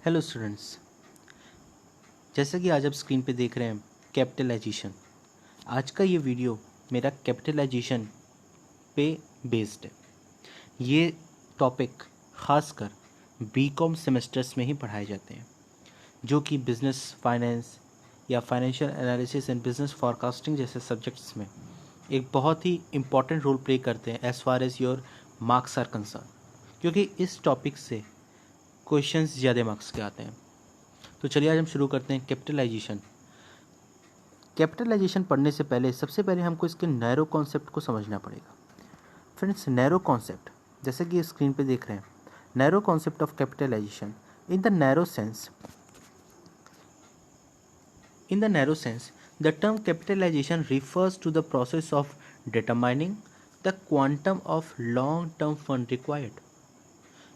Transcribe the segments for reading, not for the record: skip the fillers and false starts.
Hello students, जैसा कि आज आप स्क्रीन पे देख रहे हैं कैपिटलाइजेशन। आज का ये वीडियो मेरा कैपिटलाइजेशन पे बेस्ड है। ये टॉपिक खासकर बीकॉम सेमेस्टर्स में ही पढ़ाए जाते हैं, जो कि बिजनेस फाइनेंस या financial analysis and business forecasting जैसे सब्जेक्ट्स में एक बहुत ही इम्पॉर्टेंट रोल प्ले करते हैं as far as your marks are concern, क्योंकि इस टॉपिक से क्वेश्चंस ज़्यादा मार्क्स के आते हैं। तो चलिए आज हम शुरू करते हैं कैपिटलाइजेशन। कैपिटलाइजेशन पढ़ने से पहले सबसे पहले हमको इसके नैरो कॉन्सेप्ट को समझना पड़ेगा। फ्रेंड्स, नैरो कॉन्सेप्ट जैसे कि स्क्रीन पे देख रहे हैं, narrow concept of capitalisation in the narrow sense the term capitalisation refers to the process of determining the quantum of long term fund required।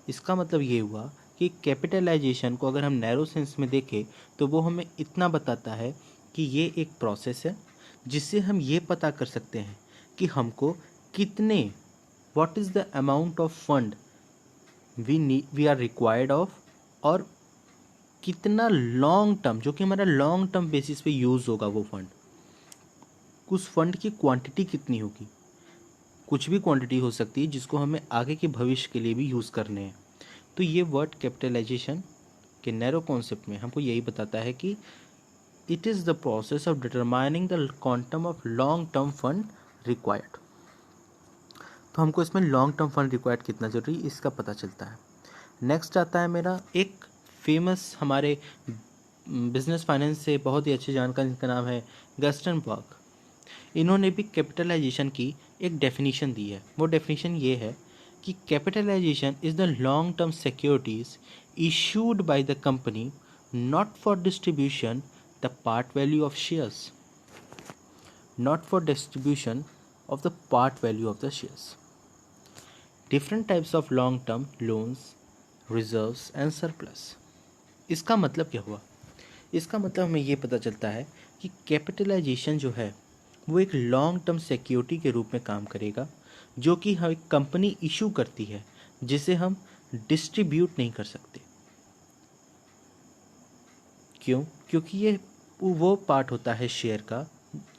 इसका मतलब ये हुआ कि कैपिटलाइजेशन को अगर हम नैरो सेंस में देखें तो वो हमें इतना बताता है कि ये एक प्रोसेस है जिससे हम ये पता कर सकते हैं कि हमको कितने what is the amount of fund we are required of, और कितना लॉन्ग टर्म, जो कि हमारा लॉन्ग टर्म बेसिस पे यूज़ होगा वो फंड, उस फंड की क्वांटिटी कितनी होगी। कुछ भी क्वांटिटी हो सकती है जिसको हमें आगे के भविष्य के लिए भी यूज़ करने हैं। तो ये वर्ड कैपिटलाइजेशन के नैरो कॉन्सेप्ट में हमको यही बताता है कि it is the process of determining the quantum of long term fund required. तो हमको इसमें लॉन्ग टर्म फंड रिक्वायर्ड कितना जरूरी इसका पता चलता है। नेक्स्ट आता है मेरा एक फेमस हमारे बिजनेस फाइनेंस से बहुत ही अच्छे जानकार, जिनका नाम है गस्टनबर्ग। इन्होंने भी कैपिटलाइजेशन की एक डेफिनेशन दी है। वो डेफिनेशन ये है कि capitalisation is the long term securities issued by the company not for distribution the part value of shares, not for distribution of the part value of the shares. Different types of long term loans, reserves and surplus. इसका मतलब क्या हुआ? इसका मतलब हमें ये पता चलता है कि कैपिटलाइजेशन जो है वो एक लॉन्ग टर्म सिक्योरिटी के रूप में काम करेगा, जो कि हम एक कंपनी इशू करती है, जिसे हम डिस्ट्रीब्यूट नहीं कर सकते। क्यों? क्योंकि ये वो पार्ट होता है शेयर का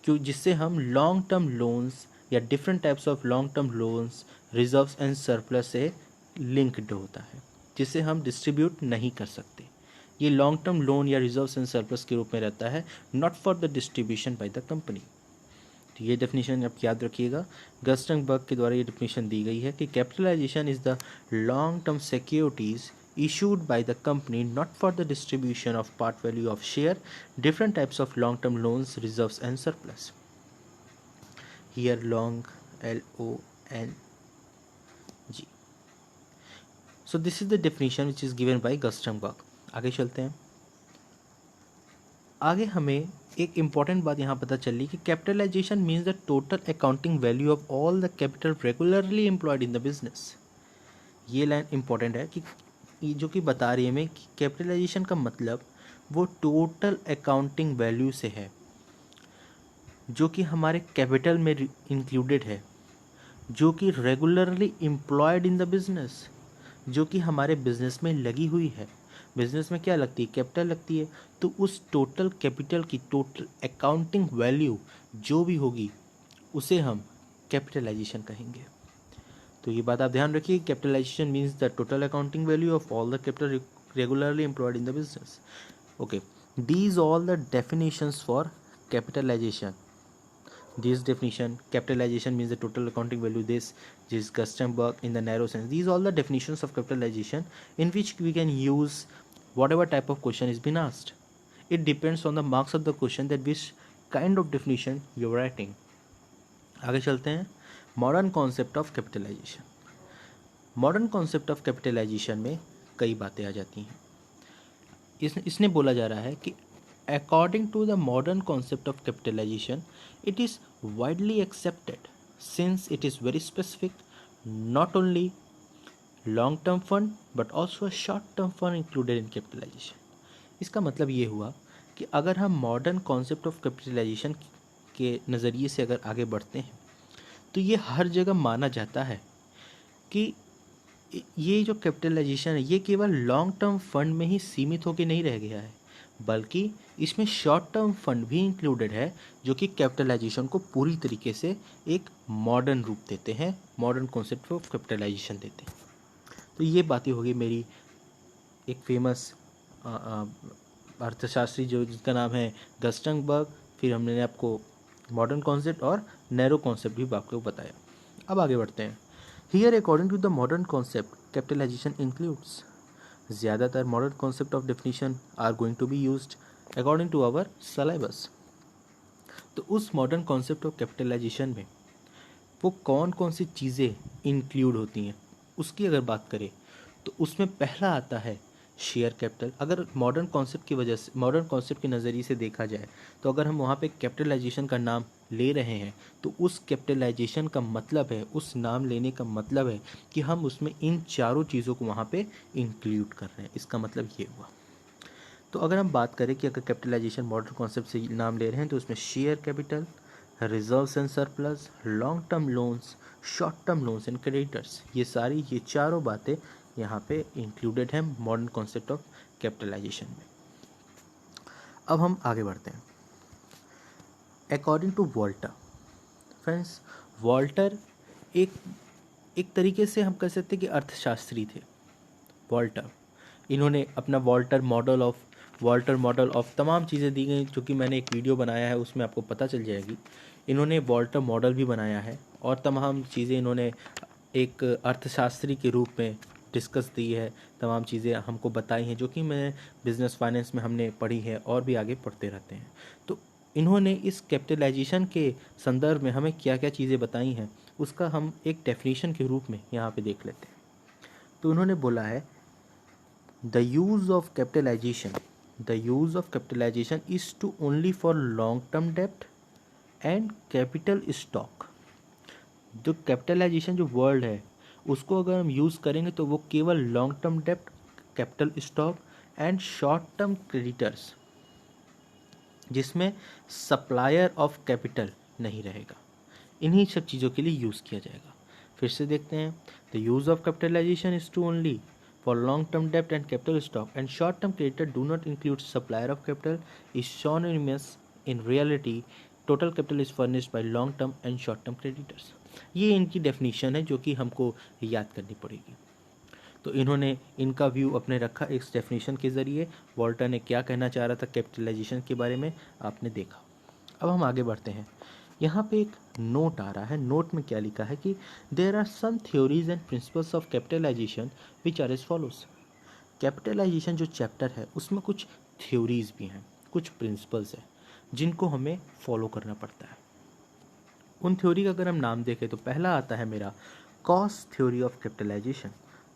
जिससे हम लॉन्ग टर्म लोन्स या different types of long term loans, reserves and surplus से लिंक्ड होता है, जिसे हम डिस्ट्रीब्यूट नहीं कर सकते। ये लॉन्ग टर्म लोन या रिजर्व्स एंड सरप्लस के रूप में रहता है, not for the distribution by the company. तो ये डेफिनेशन आप याद रखिएगा, गस्टनबर्ग के द्वारा ये डेफिनेशन दी गई है कि capitalisation is the long term securities issued by the company not for the distribution of part value of share, different types of long term loans, reserves and surplus. Here long, LONG. So this is the definition which is given by Gustambach। आगे चलते हैं। आगे हमें एक important बात यहाँ पता चली कि capitalisation means the total accounting value of all the capital regularly employed in the business. ये लाइन इम्पॉर्टेंट है कि जो कि बता रही है हमें कि कैपिटलाइजेशन का मतलब वो टोटल अकाउंटिंग वैल्यू से है, जो कि हमारे कैपिटल में इंक्लूडेड है, जो कि regularly employed in the business, जो कि हमारे बिजनेस में लगी हुई है। बिजनेस में क्या लगती है? कैपिटल लगती है। तो उस टोटल कैपिटल की टोटल अकाउंटिंग वैल्यू जो भी होगी उसे हम कैपिटलाइजेशन कहेंगे। तो ये बात आप ध्यान रखिए, capitalisation means the total accounting value of all the capital regularly employed in the business. Okay, these all the definitions for capitalisation. This definition, capitalization means the total accounting value. This is Gustambach in the narrow sense. These all the definitions of capitalization in which we can use whatever type of question is being asked. It depends on the marks of the question that which kind of definition you are writing. आगे चलते हैं। Modern concept of capitalisation. Modern concept of capitalisation में कई बातें आ जाती हैं। इसने बोला जा रहा है कि according to the modern concept of capitalization, it is widely accepted since it is very specific, not only long term fund but also a short term fund included in capitalization। इसका मतलब ये हुआ कि अगर हम मॉडर्न कॉन्सेप्ट ऑफ कैपिटलाइजेशन के नज़रिए से अगर आगे बढ़ते हैं तो ये हर जगह माना जाता है कि ये जो कैपिटलाइजेशन है ये केवल लॉन्ग टर्म फंड में ही सीमित होकर नहीं रह गया है, बल्कि इसमें शॉर्ट टर्म फंड भी इंक्लूडेड है, जो कि कैपिटलाइजेशन को पूरी तरीके से एक मॉडर्न रूप देते हैं, मॉडर्न कॉन्सेप्ट ऑफ कैपिटलाइजेशन देते हैं। तो ये बातें होगी मेरी एक फेमस अर्थशास्त्री जो जिसका नाम है गस्टनबर्ग। फिर हमने आपको मॉडर्न कॉन्सेप्ट और नैरो कॉन्सेप्ट भी आपको बताया। अब आगे बढ़ते हैं। Here according to the modern concept capitalization includes, ज़्यादातर modern concept of definition are going to be used according to our syllabus. तो उस मॉडर्न कॉन्सेप्ट ऑफ कैपिटलाइजेशन में वो कौन कौन सी चीज़ें इंक्लूड होती हैं उसकी अगर बात करें तो उसमें पहला आता है शेयर कैपिटल। अगर मॉडर्न कॉन्सेप्ट की वजह से, मॉडर्न कॉन्सेप्ट के नज़रिए से देखा जाए तो अगर हम वहाँ पे कैपिटलाइजेशन का नाम ले रहे हैं तो उस कैपिटलाइजेशन का मतलब है, उस नाम लेने का मतलब है कि हम उसमें इन चारों चीज़ों को वहाँ पे इंक्लूड कर रहे हैं। इसका मतलब ये हुआ। तो अगर हम बात करें कि अगर कैपिटलाइजेशन मॉडर्न कॉन्सेप्ट से नाम ले रहे हैं तो उसमें share capital, reserves and surplus, long term loans, short term loans and creditors, ये चारों बातें यहाँ पे इंक्लूडेड हैं मॉडर्न कॉन्सेप्ट ऑफ कैपिटलाइजेशन में। अब हम आगे बढ़ते हैं। According to Walter, friends Walter एक तरीके से हम कह सकते हैं कि अर्थशास्त्री थे वॉल्टर। इन्होंने अपना वॉल्टर मॉडल ऑफ तमाम चीज़ें दी गई, जो कि मैंने एक वीडियो बनाया है उसमें आपको पता चल जाएगी। इन्होंने वॉल्टर मॉडल भी बनाया है और तमाम चीज़ें इन्होंने एक अर्थशास्त्री के रूप में डिस्कस दी है, तमाम चीज़ें हमको बताई हैं, जो कि मैं बिज़नेस फाइनेंस में हमने पढ़ी है और भी आगे पढ़ते रहते हैं। तो इन्होंने इस कैपिटलाइजेशन के संदर्भ में हमें क्या क्या चीज़ें बताई हैं उसका हम एक डेफिनेशन के रूप में यहाँ पे देख लेते हैं। तो उन्होंने बोला है the use of capitalisation is to only for long term डेप्ट एंड कैपिटल स्टॉक। जो कैपिटलाइजेशन जो वर्ड है उसको अगर हम यूज़ करेंगे तो वो केवल लॉन्ग टर्म डेप्ट, capital stock and short term creditors, जिसमें सप्लायर ऑफ कैपिटल नहीं रहेगा, इन्हीं सब चीज़ों के लिए यूज़ किया जाएगा। फिर से देखते हैं। The use of capitalisation is to only for long term डेप्ट and capital stock and short term creditor do not include supplier of capital is synonymous in reality total capital is furnished by long term and short term creditors. ये इनकी definition है जो कि हमको याद करनी पड़ेगी। तो इन्होंने इनका व्यू अपने रखा इस डेफिनेशन के ज़रिए। वॉल्टर ने क्या कहना चाह रहा था कैपिटलाइजेशन के बारे में आपने देखा। अब हम आगे बढ़ते हैं। यहाँ पे एक नोट आ रहा है। नोट में क्या लिखा है कि there are some theories and principles of capitalisation which are as follows. Capitalisation जो चैप्टर है उसमें कुछ थ्योरीज भी हैं, कुछ प्रिंसिपल्स हैं जिनको हमें फॉलो करना पड़ता है। उन थ्योरी का अगर हम नाम देखें तो पहला आता है मेरा कॉस्ट थ्योरी ऑफ कैपिटलाइजेशन,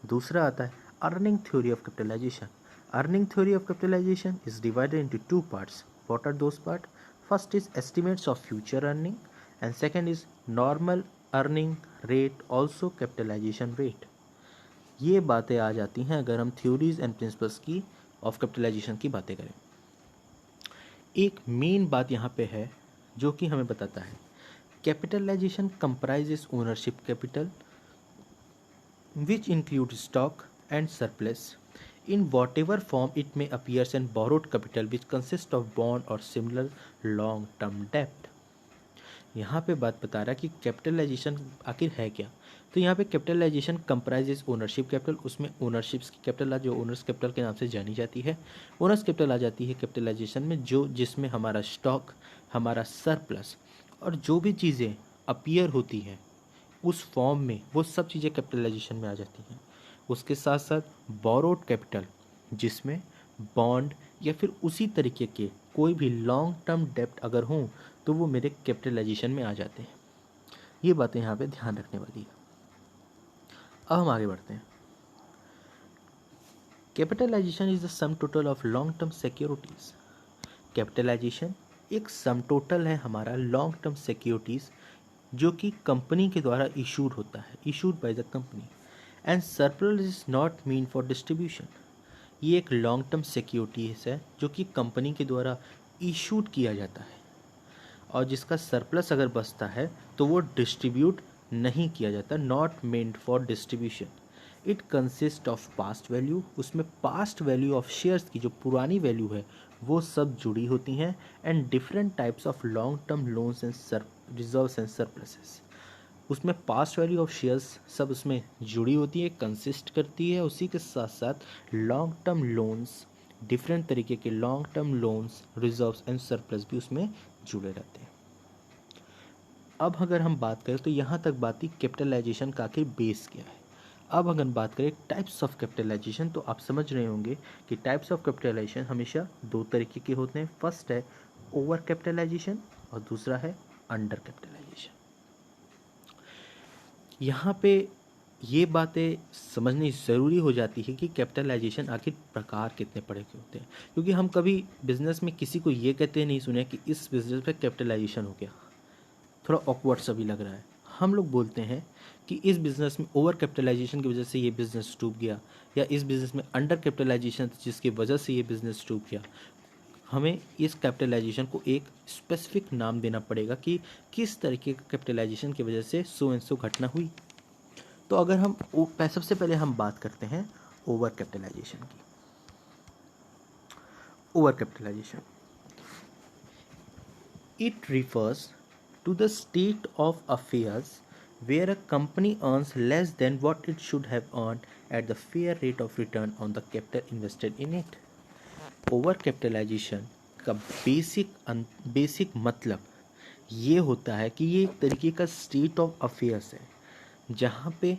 दूसरा आता है earning theory of capitalisation. Earning theory of capitalisation is divided into two parts. What are those part? First is estimates of future earning and second is normal earning rate, also capitalisation rate. ये बातें आ जाती हैं अगर हम theories and principles की of capitalisation की बातें करें। एक मेन बात यहाँ पे है जो कि हमें बताता है capitalisation comprises ownership capital which includes stock and surplus in whatever form it may appears and borrowed capital which consists of bond or similar long term debt। यहाँ पे बात बता रहा है कि कैपिटलाइजेशन आखिर है क्या। तो यहाँ पे कैपिटलाइजेशन कंप्राइजेज ओनरशिप कैपिटल, उसमें ओनरशिप्स की कैपिटल जो ओनर्स कैपिटल के नाम से जानी जाती है, ओनर्स कैपिटल आ जाती है कैपिटलाइजेशन में, जो जिसमें हमारा स्टॉक, हमारा सरप्लस और जो भी चीज़ें अपीयर होती हैं उस फॉर्म में, वो सब चीज़ें कैपिटलाइजेशन में आ जाती हैं। उसके साथ साथ बोरोड कैपिटल, जिसमें बॉन्ड या फिर उसी तरीके के कोई भी लॉन्ग टर्म डेप्ट अगर हों तो वो मेरे कैपिटलाइजेशन में आ जाते हैं। ये बातें यहाँ पे ध्यान रखने वाली है। अब हम आगे बढ़ते हैं। Capitalisation is the sum total of long term securities. Capitalisation एक सम टोटल है हमारा लॉन्ग टर्म सिक्योरिटीज जो कि कंपनी के द्वारा इशूड होता है, issued by the company. And surplus is not mean for distribution. ये एक लॉन्ग टर्म सिक्योरिटीज है जो कि कंपनी के द्वारा इशूड किया जाता है और जिसका सरप्लस अगर बचता है तो वो डिस्ट्रीब्यूट नहीं किया जाता, not meant for distribution. It consist of past value, उसमें पास्ट वैल्यू ऑफ शेयर्स की जो पुरानी वैल्यू है वो सब जुड़ी होती हैं, and different types of long term loans and reserves and surpluses. उसमें पास्ट वैल्यू ऑफ शेयर्स सब उसमें जुड़ी होती है, कंसिस्ट करती है। उसी के साथ साथ लॉन्ग टर्म लोन्स, डिफरेंट तरीके के long term loans, reserves and surplus भी उसमें जुड़े रहते हैं। अब अगर हम बात करें तो यहाँ तक बात थी कैपिटलाइजेशन का आखिर बेस क्या है। अब अगर बात करें टाइप्स ऑफ कैपिटलाइजेशन, तो आप समझ रहे होंगे कि टाइप्स ऑफ कैपिटलाइजेशन हमेशा दो तरीके के होते हैं। फर्स्ट है ओवर कैपिटलाइजेशन और दूसरा है अंडर कैपिटलाइजेशन। यहाँ पे ये बातें समझनी ज़रूरी हो जाती है कि कैपिटलाइजेशन आखिर प्रकार कितने तरह के होते हैं, क्योंकि हम कभी बिजनेस में किसी को ये कहते नहीं सुने कि इस बिजनेस पे कैपिटलाइजेशन हो गया, थोड़ा ऑकवर्ड सा भी लग रहा है। हम लोग बोलते हैं कि इस बिज़नेस में ओवर कैपिटलाइजेशन की वजह से ये बिज़नेस डूब गया, या इस बिज़नेस में अंडर कैपिटलाइजेशन जिसकी वजह से ये बिज़नेस डूब गया। हमें इस कैपिटलाइजेशन को एक स्पेसिफिक नाम देना पड़ेगा कि किस तरीके का कैपिटलाइजेशन की वजह से सो एंड सो घटना हुई। तो अगर हम सबसे पहले हम बात करते हैं ओवर कैपिटलाइजेशन की। Over capitalisation, it refers to the state of affairs where a company earns less than what it should have earned at the fair rate of return on the capital invested in it. Over capitalisation का basic मतलब ये होता है कि ये एक तरीके का स्टेट ऑफ अफेयर्स है जहाँ पे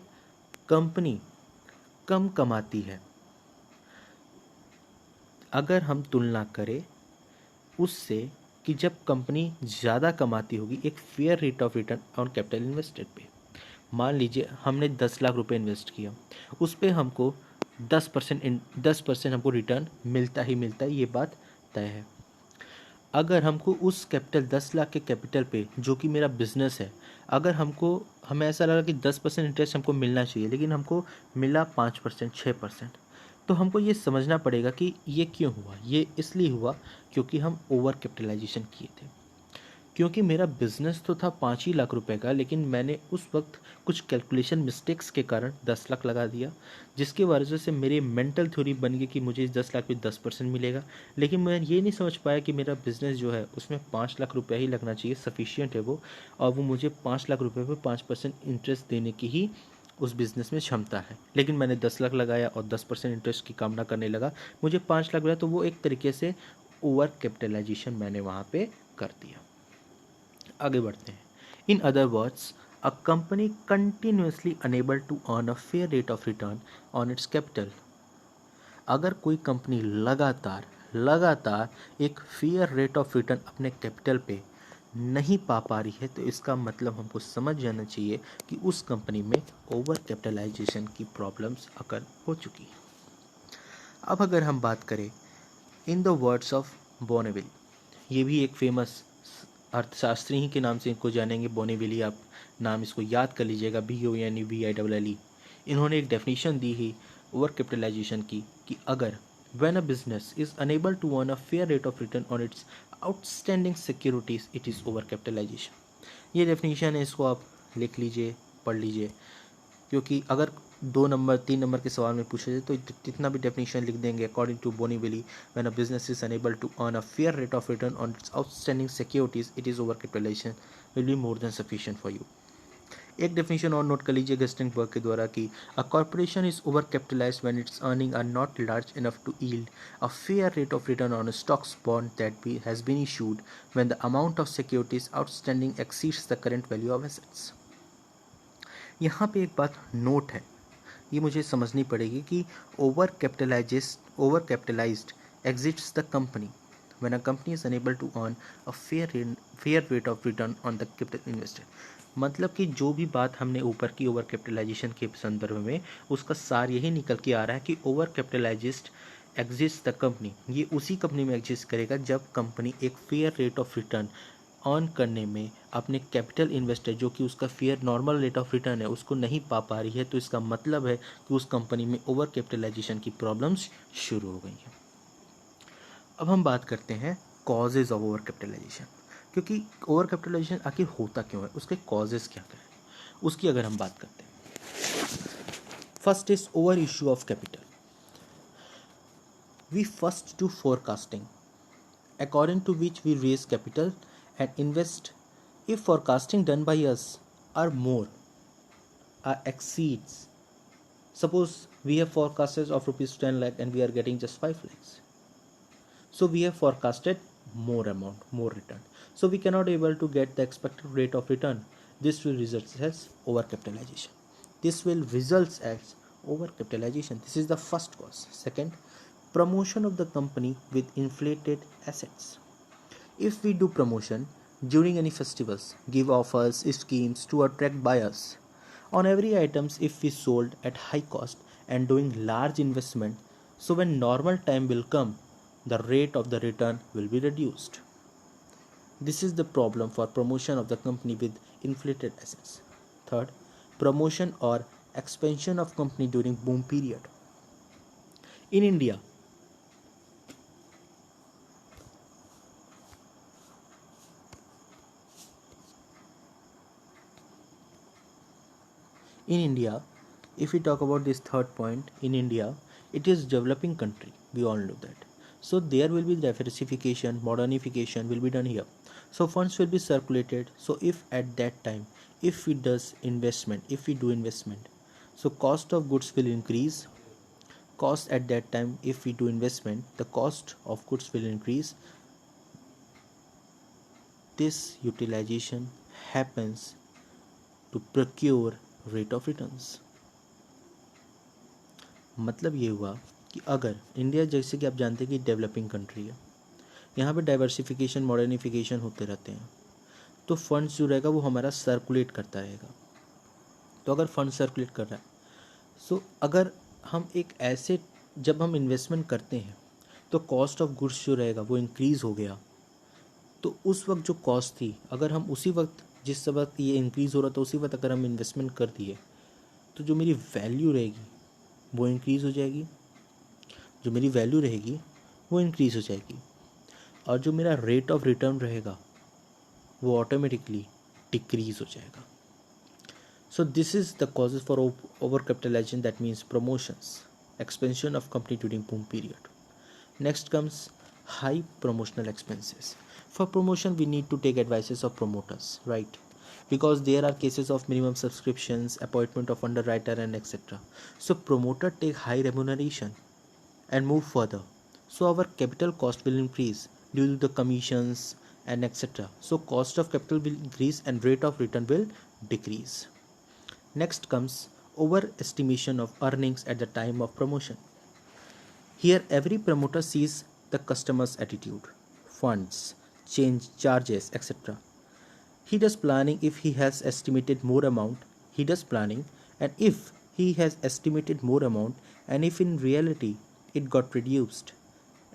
कंपनी कम कमाती है अगर हम तुलना करें उससे कि जब कंपनी ज़्यादा कमाती होगी एक fair rate of return on capital invested पे। मान लीजिए हमने 10 लाख रुपए इन्वेस्ट किया, उस पर हमको 10% हमको रिटर्न मिलता ही मिलता है, ये बात तय है। अगर हमको उस कैपिटल 10 लाख के कैपिटल पे जो कि मेरा बिजनेस है, अगर हमें ऐसा लगा कि 10% इंटरेस्ट हमको मिलना चाहिए लेकिन हमको मिला 5%, 6%, तो हमको ये समझना पड़ेगा कि ये क्यों हुआ। ये इसलिए हुआ क्योंकि हम ओवर कैपिटलाइजेशन किए थे। क्योंकि मेरा बिजनेस तो था 5 ही लाख रुपए का, लेकिन मैंने उस वक्त कुछ कैलकुलेशन मिस्टेक्स के कारण 10 लाख लगा दिया, जिसकी वजह से मेरी मेंटल थ्योरी बन गई कि मुझे इस 10 लाख पे 10% मिलेगा। लेकिन मैं ये नहीं समझ पाया कि मेरा बिजनेस जो है उसमें 5 लाख रुपया ही लगना चाहिए, सफिशियंट है वो, और वो मुझे 5 लाख रुपये पर 5% इंटरेस्ट देने की ही उस बिज़नेस में क्षमता है। लेकिन मैंने 10 लाख लगाया और 10% इंटरेस्ट की कामना करने लगा, मुझे 5 लाख मिला, तो वो एक तरीके से ओवर कैपिटलाइजेशन मैंने वहाँ पे कर दिया। आगे बढ़ते हैं। In other words, a company continuously unable to earn a fair rate of return on its capital. अगर कोई कंपनी लगातार एक फेयर रेट ऑफ रिटर्न अपने कैपिटल पे नहीं पा पा रही है, तो इसका मतलब हमको समझ जाना चाहिए कि उस कंपनी में ओवर कैपिटलाइजेशन की प्रॉब्लम्स अकर हो चुकी है। अब अगर हम बात करें इन द वर्ड्स ऑफ बोनेविल, ये भी एक फेमस अर्थशास्त्री ही के नाम से इनको जानेंगे, बोनेविली, आप नाम इसको याद कर लीजिएगा, BONEVILLE। इन्होंने एक डेफिनेशन दी है ओवर कैपिटलाइजेशन की कि अगर when a business is unable to earn a fair rate of return on its outstanding securities it is over capitalisation. ये डेफिनेशन है, इसको आप लिख लीजिए, पढ़ लीजिए, क्योंकि अगर 2 नंबर 3 नंबर के सवाल में पूछे जाए तो जितना भी डेफिनेशन लिख देंगे according to Bonneville, when a business is unable to earn a fair rate of return on its outstanding securities it is over capitalization will be more than sufficient for you. एक definition और note कर लीजिए Gerstenberg के द्वारा कि a corporation is over capitalized when its earning are not large enough to yield a fair rate of return on a stocks bond that has been issued when the amount of securities outstanding exceeds the current value of assets. यहाँ पे एक बात note है, ये मुझे समझनी पड़ेगी कि over capitalised exists the company when a company is unable to earn a fair rate of return on the capital invested. मतलब कि जो भी बात हमने ऊपर की ओवर कैपिटलाइजेशन के संदर्भ में, उसका सार यही निकल के आ रहा है कि over capitalised exist the company, ये उसी कंपनी में एग्जिस्ट करेगा जब कंपनी एक fair rate of return earn करने में अपने कैपिटल इन्वेस्टर जो कि उसका fair normal rate of return है उसको नहीं पा पा रही है। तो इसका मतलब है कि उस कंपनी में ओवर कैपिटलाइजेशन की प्रॉब्लम्स शुरू हो गई हैं। अब हम बात करते हैं कॉजेज ऑफ ओवर कैपिटलाइजेशन, क्योंकि ओवर कैपिटलाइजेशन आखिर होता क्यों है, उसके कॉजेज क्या क्या है, उसकी अगर हम बात करते हैं। First is over issue of capital. We first do forecasting, according to which we raise capital and invest. If forecasting done by us are more, are exceeds, suppose we have forecasted of rupees 10 lakh and we are getting just 5 lakhs. So we have forecasted more amount, more return. So we cannot able to get the expected rate of return. This will result as overcapitalization. This will result as overcapitalization. This is the first cause. Second, promotion of the company with inflated assets. If we do promotion during any festivals, give offers, schemes to attract buyers on every items if we sold at high cost and doing large investment, so when normal time will come, the rate of the return will be reduced. This is the problem for promotion of the company with inflated assets. Third, promotion or expansion of company during boom period. In India, in India, if we talk about this third point, in India, it is developing country. We all know that. So there will be diversification, modernification will be done here. So funds will be circulated. So if at that time, if we does investment, if we do investment, so cost of goods will increase. Cost at that time, if we do investment, the cost of goods will increase. This utilization happens to procure rate of returns. मतलब ये हुआ कि अगर India, जैसे कि आप जानते हैं कि डेवलपिंग कंट्री है, यहाँ पे डाइवर्सिफिकेशन, मॉडर्निफिकेशन होते रहते हैं, तो फंड्स जो रहेगा वो हमारा सर्कुलेट करता रहेगा. तो अगर फंड सर्कुलेट कर रहा है, सो अगर हम एक ऐसे, जब हम इन्वेस्टमेंट करते हैं तो कॉस्ट ऑफ गुड्स जो रहेगा वो इंक्रीज़ हो गया, तो उस वक्त जो कॉस्ट थी, अगर हम उसी वक्त, जिस वक्त ये इंक्रीज़ हो रहा था उसी वक्त अगर हम इन्वेस्टमेंट कर दिए, तो जो मेरी वैल्यू रहेगी वो इंक्रीज़ हो जाएगी. जो मेरी वैल्यू रहेगी वो इंक्रीज़ हो जाएगी, और जो मेरा रेट ऑफ रिटर्न रहेगा वो ऑटोमेटिकली डिक्रीज़ हो जाएगा. So this is the causes for over capitalisation, that means promotions, expansion of company during boom period. Next comes high promotional expenses. For promotion we need to take advices of promoters, right? Because there are cases of minimum subscriptions, appointment of underwriter and etc. So promoter take high remuneration and move further, so our capital cost will increase due to the commissions and etc. So cost of capital will increase and rate of return will decrease. Next comes overestimation of earnings at the time of promotion. Here every promoter sees the customer's attitude, funds, change, charges, etc. He does planning. If he has estimated more amount, he does planning, and if he has estimated more amount and if in reality it got reduced,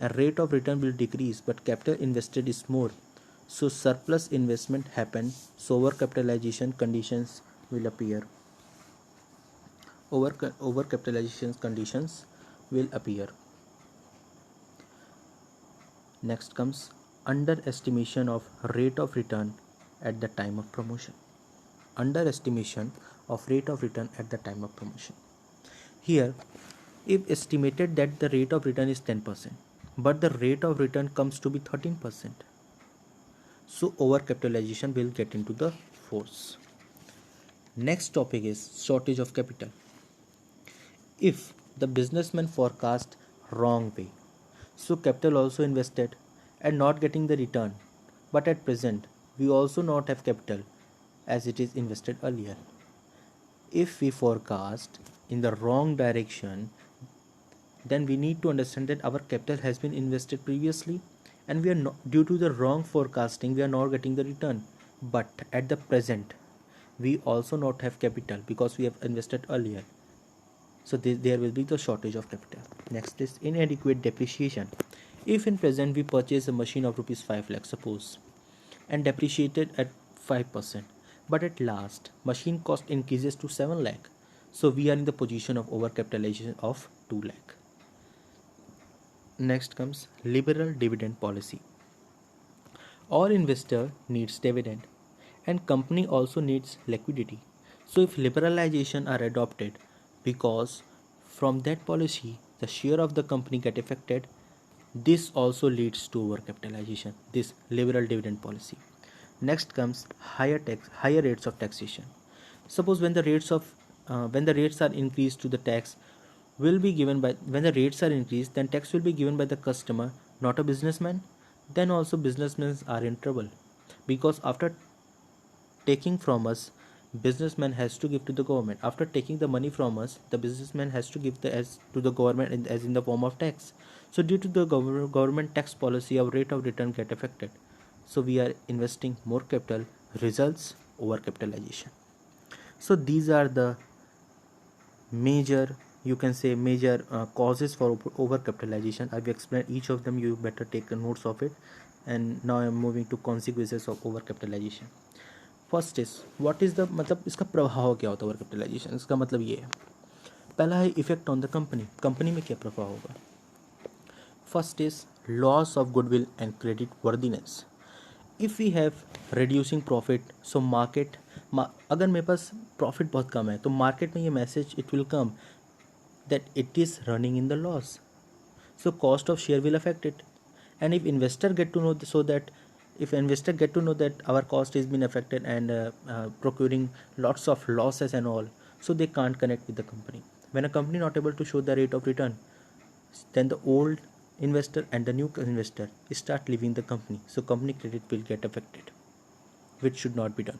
a rate of return will decrease but capital invested is more, so surplus investment happen, so overcapitalization conditions will appear. Overcapitalization conditions will appear. Next comes underestimation of rate of return at the time of promotion. Underestimation of rate of return at the time of promotion. Here, if estimated that the rate of return is 10%, but the rate of return comes to be 13%, so overcapitalization will get into the force. Next topic is shortage of capital. If the businessman forecast wrong way, so capital also invested and not getting the return, but at present we also not have capital as it is invested earlier. If we forecast in the wrong direction, then we need to understand that our capital has been invested previously and we are not, due to the wrong forecasting we are not getting the return, but at the present we also not have capital because we have invested earlier, so there will be the shortage of capital. Next is inadequate depreciation. If in present we purchase a machine of rupees 5 lakh suppose and depreciated at 5%, but at last machine cost increases to 7 lakh, so we are in the position of overcapitalization of 2 lakh. Next comes liberal dividend policy. All investor needs dividend and company also needs liquidity. So if liberalization are adopted, because from that policy the share of the company get affected. This also leads to overcapitalization, this liberal dividend policy. Next comes higher rates of taxation. Suppose when the rates are increased to the tax will be given by when the rates are increased, then tax will be given by the customer, not a businessman. Then also businessmen are in trouble, because after taking from us, businessman has to give to the government. After taking the money from us, the businessman has to give the as to the government as in the form of tax. So due to the government tax policy, our rate of return get affected. So we are investing more capital, results over capitalization. So these are the major, you can say major causes for over capitalization. I've explained each of them, you better take notes of it. And now I'm moving to consequences of over capitalization. First is what is the मतलब इसका प्रभाव क्या होता है over capitalisation. इसका मतलब ये है, पहला है effect on the company. Company में क्या प्रभाव होगा। First is loss of goodwill and creditworthiness. If we have reducing profit, so market अगर मेरे पास प्रॉफिट बहुत कम है तो मार्केट में ये message it will come that it is running in the loss, so cost of share will affect it. And if investor get to know if investor get to know that our cost is been affected and procuring lots of losses and all, so they can't connect with the company. When a company not able to show the rate of return, then the old investor and the new investor start leaving the company, so company credit will get affected, which should not be done.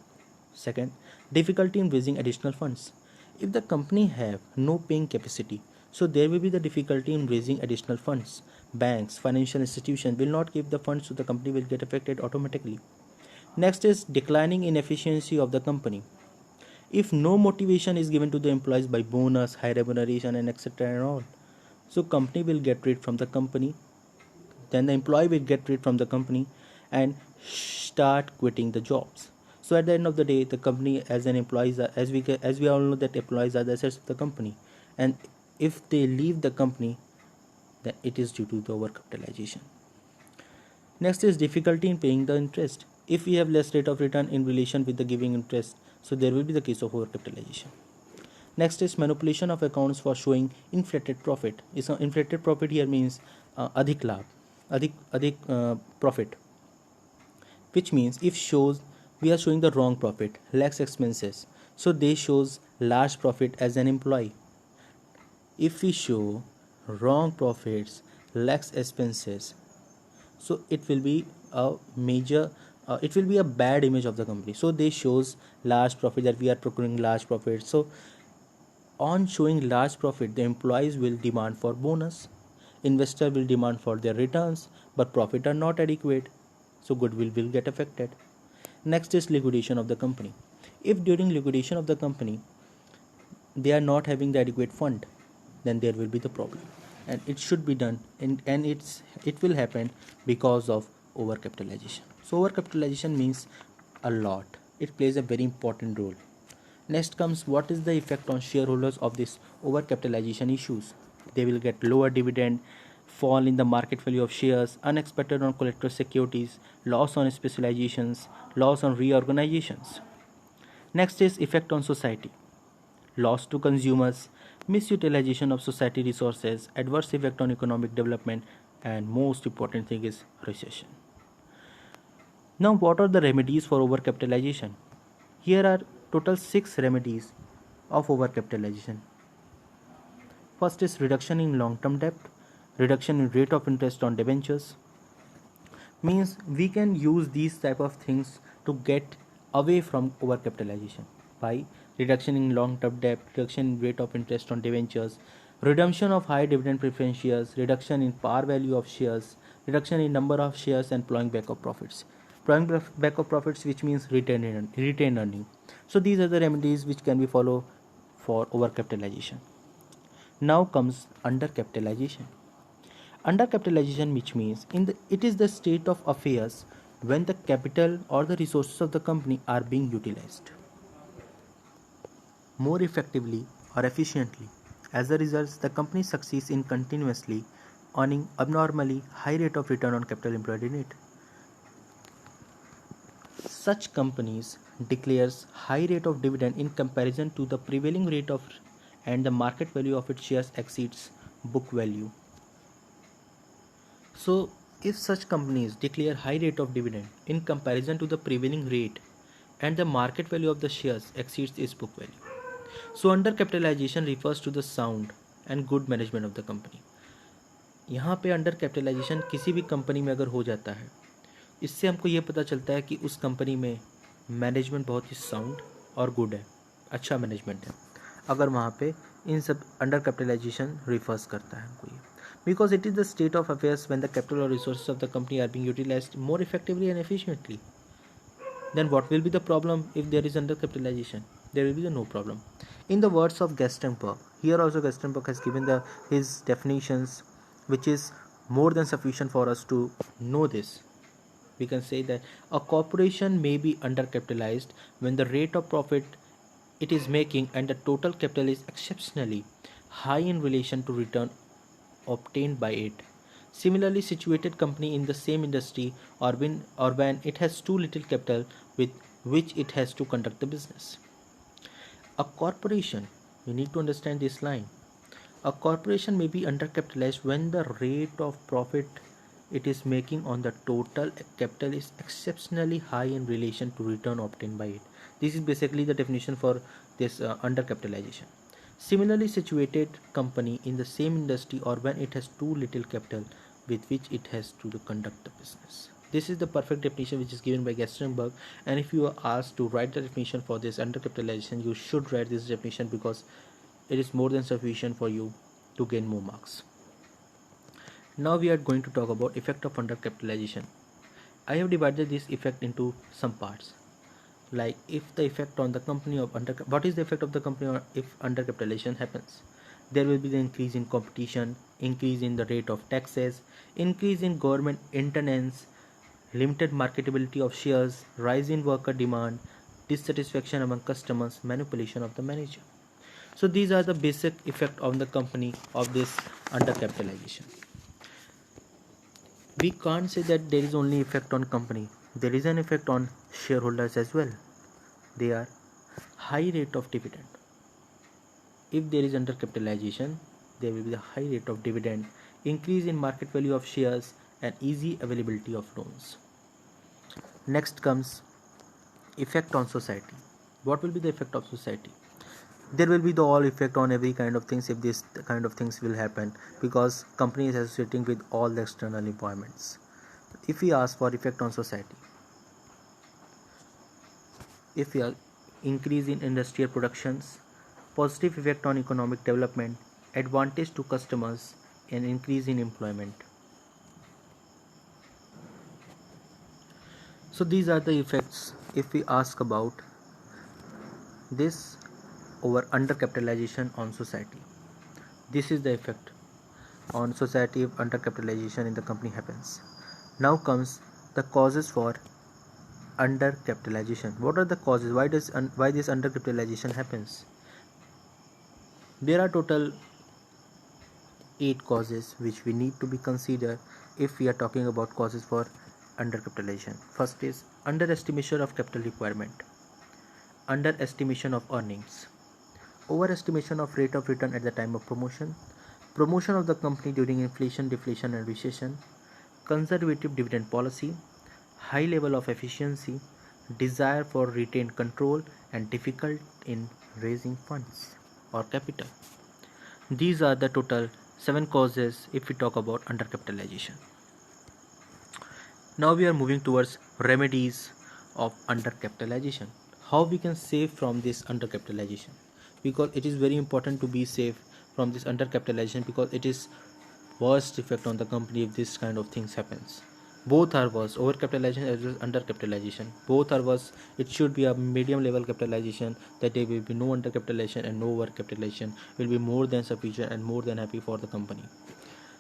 Second, difficulty in raising additional funds. If the company have no paying capacity, so there will be the difficulty in raising additional funds. Banks, financial institutions will not give the funds, so the company will get affected automatically. Next is declining inefficiency of the company. If no motivation is given to the employees by bonus, high remuneration and etc. and all, so company will get rid from the company. Then the employee will get rid from the company and start quitting the jobs. So at the end of the day, the company as an employees are, as we all know that employees are the assets of the company, and if they leave the company, then it is due to the overcapitalization. Next is difficulty in paying the interest. If we have less rate of return in relation with the giving interest, so there will be the case of overcapitalization. Next is manipulation of accounts for showing inflated profit. Is inflated profit here means अधिक लाभ, अधिक profit, which means if shows we are showing the wrong profit, less expenses, so they shows large profit as an employee. If we show wrong profits, less expenses, so it will be a major it will be a bad image of the company. So they shows large profit, that we are procuring large profit. So on showing large profit, the employees will demand for bonus, investor will demand for their returns, but profit are not adequate, so goodwill will get affected. Next is liquidation of the company. If during liquidation of the company they are not having the adequate fund, then there will be the problem, and it should be done, and it will happen because of overcapitalization. So overcapitalization means a lot, it plays a very important role. Next comes what is the effect on shareholders of this overcapitalization issues. They will get lower dividend, fall in the market value of shares, unexpected on collateral securities, loss on specializations, loss on reorganizations. Next is effect on society. Loss to consumers, misutilization of society resources, adverse effect on economic development, and most important thing is recession. Now, what are the remedies for overcapitalization? Here are total 6 remedies of overcapitalization. First is reduction in long-term debt, reduction in rate of interest on debentures. Means we can use these type of things to get away from overcapitalization by reduction in long-term debt, reduction in rate of interest on debentures, redemption of high dividend preference shares, reduction in par value of shares, reduction in number of shares, and plowing back of profits. Plowing back of profits, which means retained earning. So these are the remedies which can be followed for overcapitalization. Now comes undercapitalization. Undercapitalization, which means it is the state of affairs when the capital or the resources of the company are being utilized more effectively or efficiently. As a result, the company succeeds in continuously earning abnormally high rate of return on capital employed in it. Such companies declares high rate of dividend in comparison to the prevailing rate of and the market value of its shares exceeds book value. So, if such companies declare high rate of dividend in comparison to the prevailing rate and the market value of the shares exceeds its book value, so undercapitalization refers to the sound and good management of the company. यहाँ पे under capitalization किसी भी company में अगर हो जाता है, इससे हमको ये पता चलता है कि उस कंपनी में मैनेजमेंट बहुत ही साउंड और गुड है, अच्छा मैनेजमेंट है, अगर वहाँ पे इन सब अंडर कैपिटलाइजेशन रिफर्स करता है हमको ये, because it is the state of affairs when the capital और resources of the company are being utilized more effectively and efficiently. Then what will be the problem if there is undercapitalization? There will be no problem. In the words of Gestenberg, here also Gestenberg has given his definitions, which is more than sufficient for us to know this. We can say that a corporation may be undercapitalized when the rate of profit it is making and the total capital is exceptionally high in relation to return obtained by it. Similarly situated company in the same industry or when it has too little capital with which it has to conduct the business. A corporation, we need to understand this line. A corporation may be undercapitalized when the rate of profit it is making on the total capital is exceptionally high in relation to return obtained by it. This is basically the definition for this undercapitalization. Similarly situated company in the same industry or when it has too little capital with which it has to conduct the business. This is the perfect definition which is given by Gestenberg, and if you are asked to write the definition for this undercapitalization, you should write this definition because it is more than sufficient for you to gain more marks. Now we are going to talk about effect of undercapitalization. I have divided this effect into some parts. Like if the effect on the company of what is the effect of the company if undercapitalization happens? There will be the increase in competition, increase in the rate of taxes, increase in government maintenance, limited marketability of shares, rise in worker demand, dissatisfaction among customers, manipulation of the manager. So these are the basic effect on the company of this undercapitalization. We can't say that there is only effect on company. There is an effect on shareholders as well. They are high rate of dividend. If there is undercapitalization, there will be the high rate of dividend, increase in market value of shares, and easy availability of loans. Next comes effect on society. What will be the effect of society? There will be the all effect on every kind of things if this kind of things will happen, because company is associating with all the external environments. If we ask for effect on society, if we are increase in industrial productions, positive effect on economic development, advantage to customers, and increase in employment. So these are the effects if we ask about this over undercapitalization on society. This is the effect on society if undercapitalization in the company happens. Now comes the causes for undercapitalization. What are the causes? Why this undercapitalization happens? There are total 8 causes which we need to be considered if we are talking about causes for undercapitalization. First is underestimation of capital requirement, underestimation of earnings, overestimation of rate of return at the time of promotion, promotion of the company during inflation, deflation and recession, conservative dividend policy, high level of efficiency, desire for retained control, and difficult in raising funds or capital. These are the total 7 causes if we talk about undercapitalization. Now we are moving towards remedies of undercapitalization. How we can save from this undercapitalization? Because it is very important to be safe from this undercapitalization, because it is worst effect on the company if this kind of things happens. Both are worse, overcapitalization as well as undercapitalization. Both are worse. It should be a medium level capitalization, that there will be no undercapitalization and no overcapitalization, will be more than sufficient and more than happy for the company.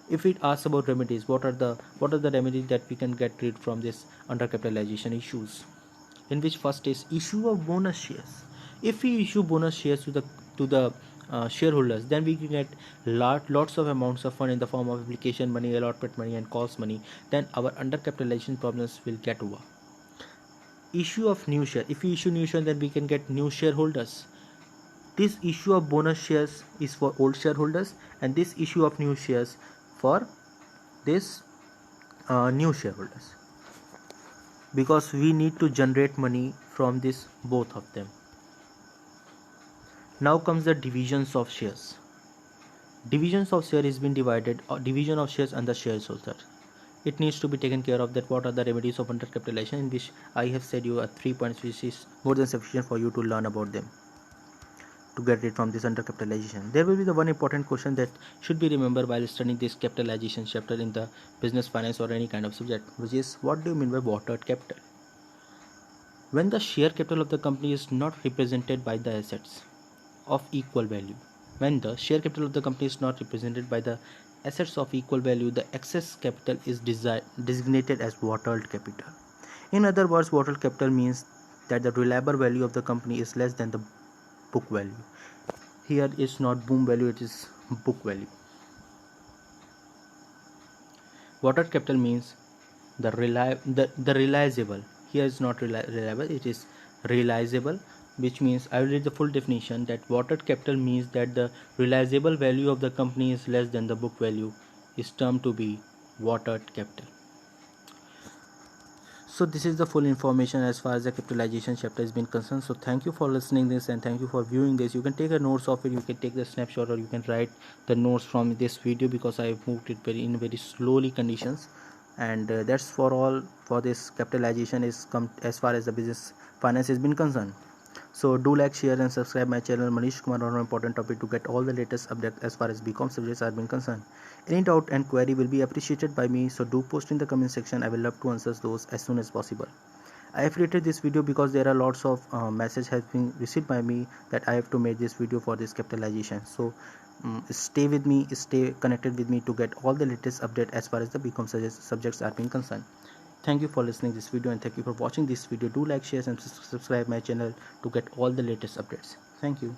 If it asks about remedies, what are the remedies that we can get rid from this undercapitalization issues? In which first is issue of bonus shares. If we issue bonus shares to the shareholders, then we can get lots of amounts of fund in the form of application money, allotment money, and cost money. Then our undercapitalization problems will get over. Issue of new share. If we issue new share, then we can get new shareholders. This issue of bonus shares is for old shareholders, and this issue of new shares for this new shareholders, because we need to generate money from this both of them. Now comes the divisions of shares. Divisions of share is been divided, or division of shares and the shareholder. It needs to be taken care of that what are the remedies of undercapitalization, in which I have said you 3 points which is more than sufficient for you to learn about them to get rid from this undercapitalization. There will be the one important question that should be remembered while studying this capitalization chapter in the business, finance or any kind of subject, which is what do you mean by watered capital? When the share capital of the company is not represented by the assets of equal value. When the share capital of the company is not represented by the assets of equal value, the excess capital is designated as watered capital. In other words, watered capital means that the reliable value of the company is less than the book value. Here is not boom value, it is book value. Watered capital means the realizable. Here is not reliable, it is realizable, which means I will read the full definition, that watered capital means that the realizable value of the company is less than the book value, is termed to be watered capital. So this is the full information as far as the capitalization chapter has been concerned. So thank you for listening this, and thank you for viewing this. You can take a notes of it, you can take the snapshot, or you can write the notes from this video, because I have moved it very slowly conditions. And that's for all for this capitalization is come as far as the business finance has been concerned. So do like, share and subscribe my channel Manish Kumar on an important topic to get all the latest updates as far as BCom subjects are being concerned. Any doubt and query will be appreciated by me, so do post in the comment section. I will love to answer those as soon as possible. I have created this video because there are lots of message has been received by me that I have to make this video for this capitalization. So stay with me, stay connected with me to get all the latest update as far as the BCom subjects are being concerned. Thank you for listening this video, and thank you for watching this video. Do like, share and subscribe my channel to get all the latest updates. Thank you.